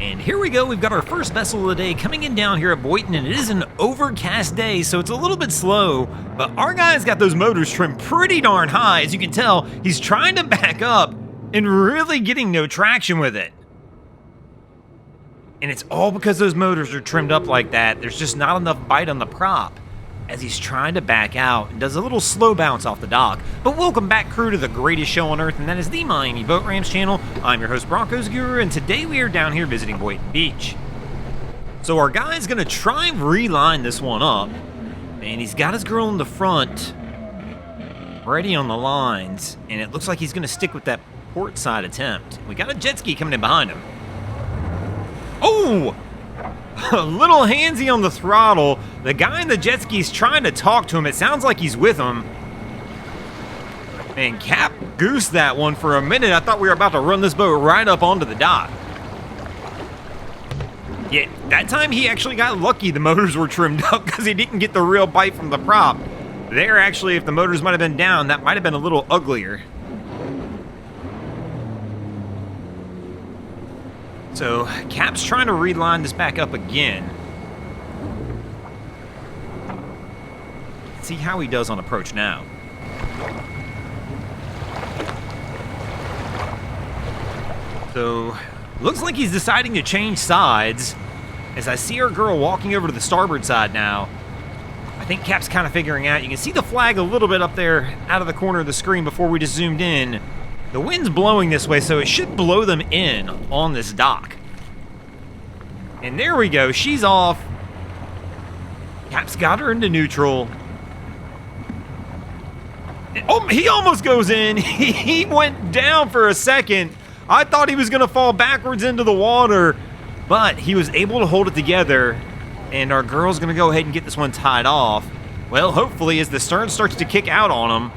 And here we go, we've got our first vessel of the day coming in down here at Boynton, and it is an overcast day, so it's a little bit slow, but our guy's got those motors trimmed pretty darn high. As you can tell, he's trying to back up and really getting no traction with it. And it's all because those motors are trimmed up like that. There's just not enough bite on the prop as he's trying to back out and does a little slow bounce off the dock. But welcome back, crew, to the greatest show on earth, and that is the Miami Boat Ramps channel. I'm your host, Broncos Guru, and today we are down here visiting Boynton Beach. So our guy's gonna try and reline this one up, and he's got his girl in the front, ready on the lines, and it looks like he's gonna stick with that port side attempt. We got a jet ski coming in behind him. Oh! A little handsy on the throttle. The guy in the jet ski's trying to talk to him. It sounds like he's with him. And Cap goosed that one for a minute. I thought we were about to run this boat right up onto the dock. Yeah, that time he actually got lucky the motors were trimmed up because he didn't get the real bite from the prop. There, actually, if the motors might have been down, that might have been a little uglier. So, Cap's trying to reline this back up again. Let's see how he does on approach now. So, looks like he's deciding to change sides. As I see our girl walking over to the starboard side now. I think Cap's kind of figuring out. You can see the flag a little bit up there out of the corner of the screen before we just zoomed in. The wind's blowing this way, so it should blow them in on this dock. And there we go, she's off. Cap's got her into neutral. Oh, he almost goes in. He went down for a second. I thought he was gonna fall backwards into the water, but he was able to hold it together, and our girl's gonna go ahead and get this one tied off. Well, hopefully, as the stern starts to kick out on him,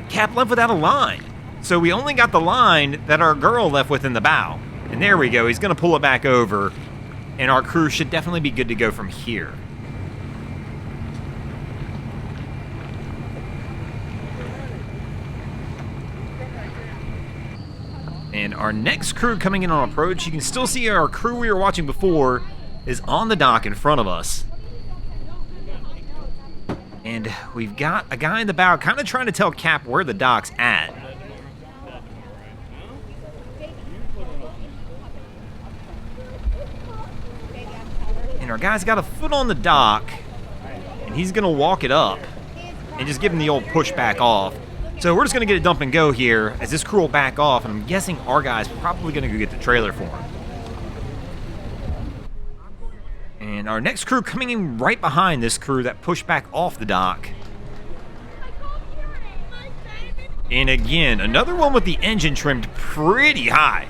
Cap left without a line. So we only got the line that our girl left with in the bow. And there we go, he's gonna pull it back over, and our crew should definitely be good to go from here. And our next crew coming in on approach, you can still see our crew we were watching before is on the dock in front of us. And we've got a guy in the bow kind of trying to tell Cap where the dock's at. And our guy's got a foot on the dock, and he's going to walk it up and just give him the old push back off. So we're just going to get a dump and go here as this crew will back off, and I'm guessing our guy's probably going to go get the trailer for him. And our next crew coming in right behind this crew that pushed back off the dock. And again, another one with the engine trimmed pretty high.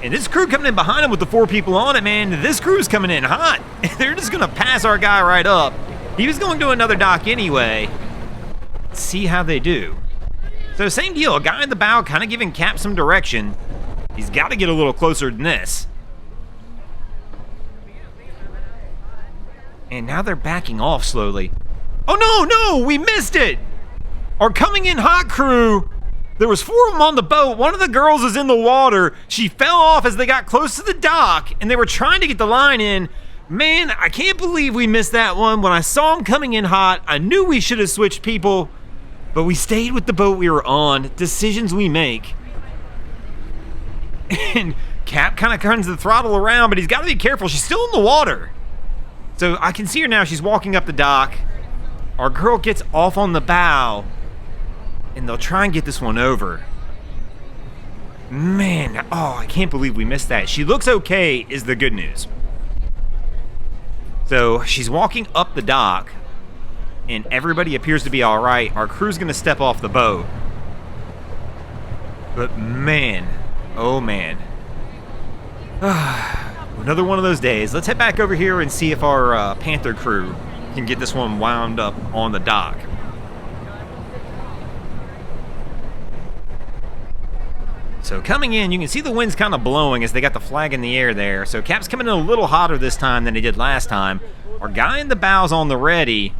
And this crew coming in behind him with the 4 people on it, man, this crew's coming in hot. They're just going to pass our guy right up. He was going to another dock anyway. Let's see how they do. So same deal, a guy in the bow kind of giving Cap some direction. He's got to get a little closer than this. And now they're backing off slowly. Oh, no, we missed it! Our coming in hot crew, there was 4 of them on the boat. One of the girls was in the water. She fell off as they got close to the dock, and they were trying to get the line in. Man, I can't believe we missed that one. When I saw them coming in hot, I knew we should have switched people, but we stayed with the boat we were on. Decisions we make. And Cap kind of turns the throttle around, but he's got to be careful. She's still in the water. So I can see her now. She's walking up the dock. Our girl gets off on the bow, and they'll try and get this one over. Man, oh, I can't believe we missed that. She looks okay is the good news. So she's walking up the dock, and everybody appears to be all right. Our crew's going to step off the boat. But man, oh man. Another one of those days. Let's head back over here and see if our Panther crew can get this one wound up on the dock. So coming in, you can see the wind's kind of blowing as they got the flag in the air there. So Cap's coming in a little hotter this time than he did last time. Our guy in the bow's on the ready.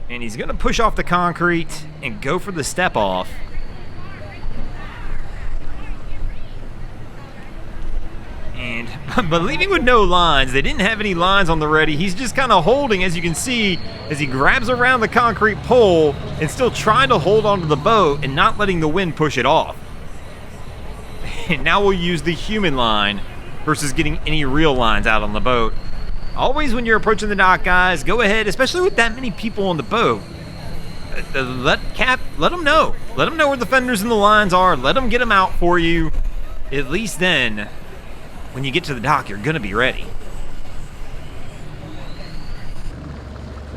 And he's going to push off the concrete and go for the step off. But leaving with no lines, they didn't have any lines on the ready. He's just kind of holding, as you can see, as he grabs around the concrete pole and still trying to hold onto the boat and not letting the wind push it off. And now we'll use the human line versus getting any real lines out on the boat. Always when you're approaching the dock, guys, go ahead, especially with that many people on the boat. Let them know. Let them know where the fenders and the lines are. Let them get them out for you. At least then, when you get to the dock, you're going to be ready.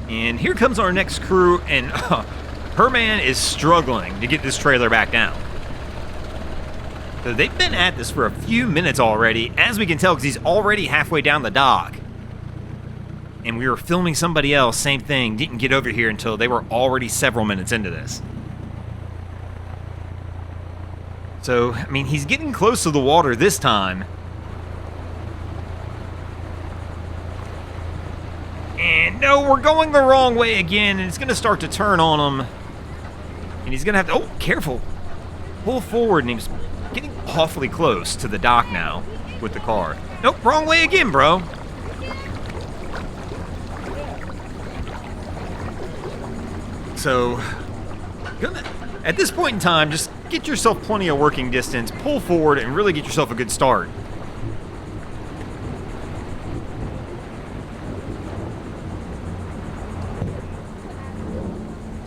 And here comes our next crew, and her man is struggling to get this trailer back down. So they've been at this for a few minutes already, as we can tell, because he's already halfway down the dock. And we were filming somebody else, same thing, didn't get over here until they were already several minutes into this. So, I mean, he's getting close to the water this time. And no, we're going the wrong way again, and it's going to start to turn on him. And he's going to have to, oh, careful. Pull forward, and he's getting awfully close to the dock now with the car. Nope, wrong way again, bro. So, at this point in time, just get yourself plenty of working distance, pull forward, and really get yourself a good start.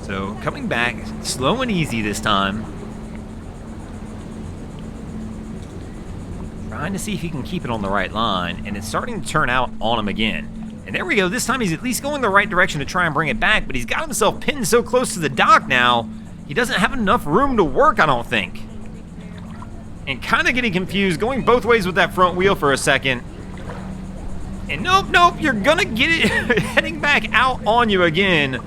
So, coming back, slow and easy this time. Trying to see if he can keep it on the right line, and it's starting to turn out on him again. And there we go, this time he's at least going the right direction to try and bring it back, but he's got himself pinned so close to the dock now, he doesn't have enough room to work, I don't think. And kind of getting confused, going both ways with that front wheel for a second. And nope, you're gonna get it heading back out on you again.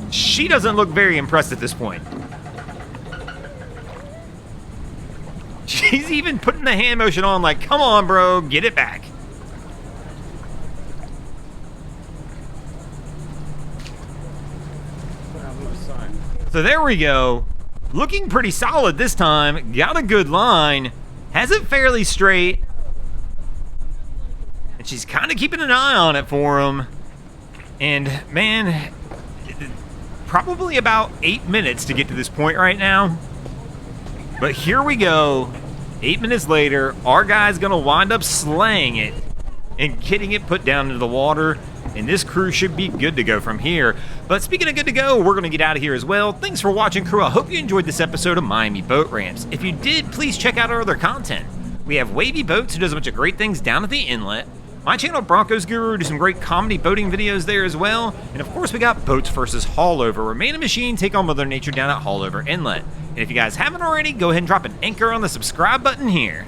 She doesn't look very impressed at this point. She's even putting the hand motion on like, come on, bro, get it back. So there we go. Looking pretty solid this time. Got a good line. Has it fairly straight. And she's kind of keeping an eye on it for him. And, man, probably about 8 minutes to get to this point right now. But here we go. 8 minutes later, our guy's going to wind up slaying it and getting it put down into the water. And this crew should be good to go from here. But speaking of good to go, we're going to get out of here as well. Thanks for watching, crew. I hope you enjoyed this episode of Miami Boat Ramps. If you did, please check out our other content. We have Wavy Boats, who does a bunch of great things down at the inlet. My channel, Broncos Guru, does some great comedy boating videos there as well. And of course, we got Boats vs. Haulover, where man and machine take on Mother Nature down at Haulover Inlet. And if you guys haven't already, go ahead and drop an anchor on the subscribe button here.